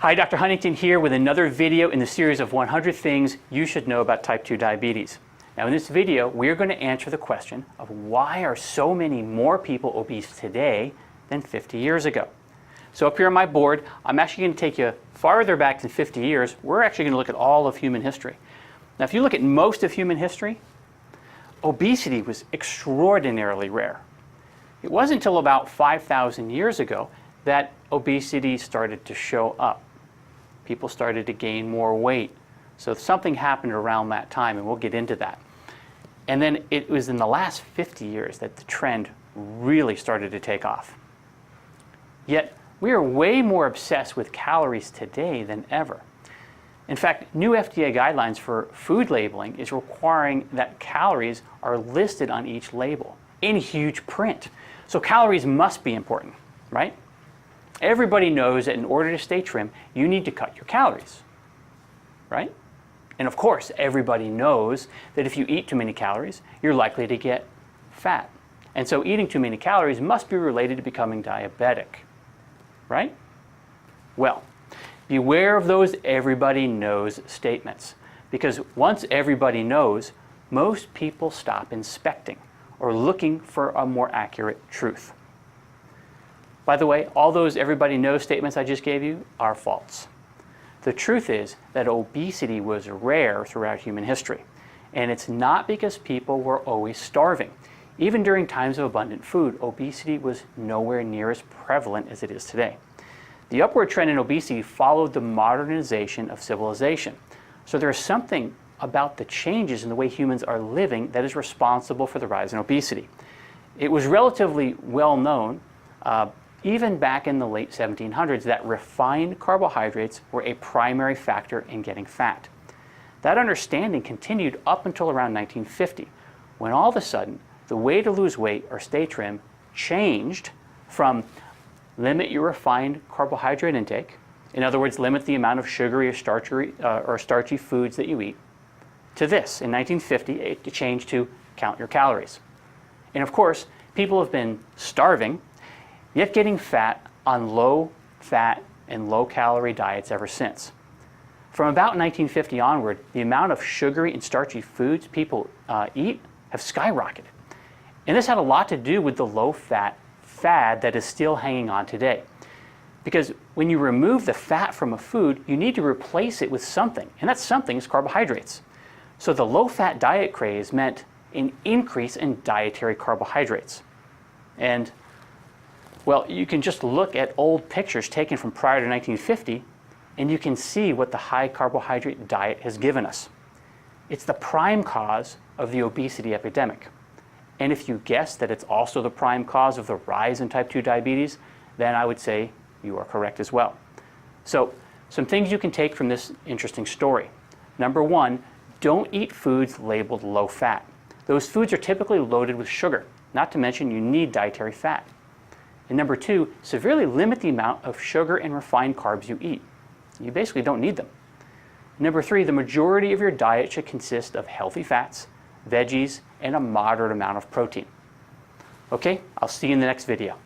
Hi, Dr. Huntington here with another video in the series of 100 things you should know about type 2 diabetes. Now in this video, we're going to answer the question of why are so many more people obese today than 50 years ago. So up here on my board, I'm actually going to take you farther back than 50 years. We're actually going to look at all of human history. Now if you look at most of human history, obesity was extraordinarily rare. It wasn't until about 5,000 years ago that obesity started to show up. People started to gain more weight. So something happened around that time, and we'll get into that. And then it was in the last 50 years that the trend really started to take off. Yet we are way more obsessed with calories today than ever. In fact, new FDA guidelines for food labeling is requiring that calories are listed on each label in huge print. So calories must be important, right? Everybody knows that in order to stay trim, you need to cut your calories, right? And of course, everybody knows that if you eat too many calories, you're likely to get fat. And so eating too many calories must be related to becoming diabetic, right? Well, beware of those everybody knows statements, because once everybody knows, most people stop inspecting or looking for a more accurate truth. By the way, all those everybody knows statements I just gave you are false. The truth is that obesity was rare throughout human history, and it's not because people were always starving. Even during times of abundant food, obesity was nowhere near as prevalent as it is today. The upward trend in obesity followed the modernization of civilization. So there is something about the changes in the way humans are living that is responsible for the rise in obesity. It was relatively well known even back in the late 1700s, that refined carbohydrates were a primary factor in getting fat. That understanding continued up until around 1950, when all of a sudden, the way to lose weight or stay trim changed from limit your refined carbohydrate intake, in other words, limit the amount of sugary or starchy foods that you eat, to this. In 1950, it changed to count your calories. And of course, people have been starving, yet getting fat on low-fat and low-calorie diets ever since. From about 1950 onward, the amount of sugary and starchy foods people eat have skyrocketed. And this had a lot to do with the low-fat fad that is still hanging on today. Because when you remove the fat from a food, you need to replace it with something, and that something is carbohydrates. So the low-fat diet craze meant an increase in dietary carbohydrates. And well, you can just look at old pictures taken from prior to 1950, and you can see what the high carbohydrate diet has given us. It's the prime cause of the obesity epidemic. And if you guess that it's also the prime cause of the rise in type 2 diabetes, then I would say you are correct as well. So, some things you can take from this interesting story. Number one, don't eat foods labeled low fat. Those foods are typically loaded with sugar, not to mention you need dietary fat. And number two, severely limit the amount of sugar and refined carbs you eat. You basically don't need them. Number three, the majority of your diet should consist of healthy fats, veggies, and a moderate amount of protein. Okay, I'll see you in the next video.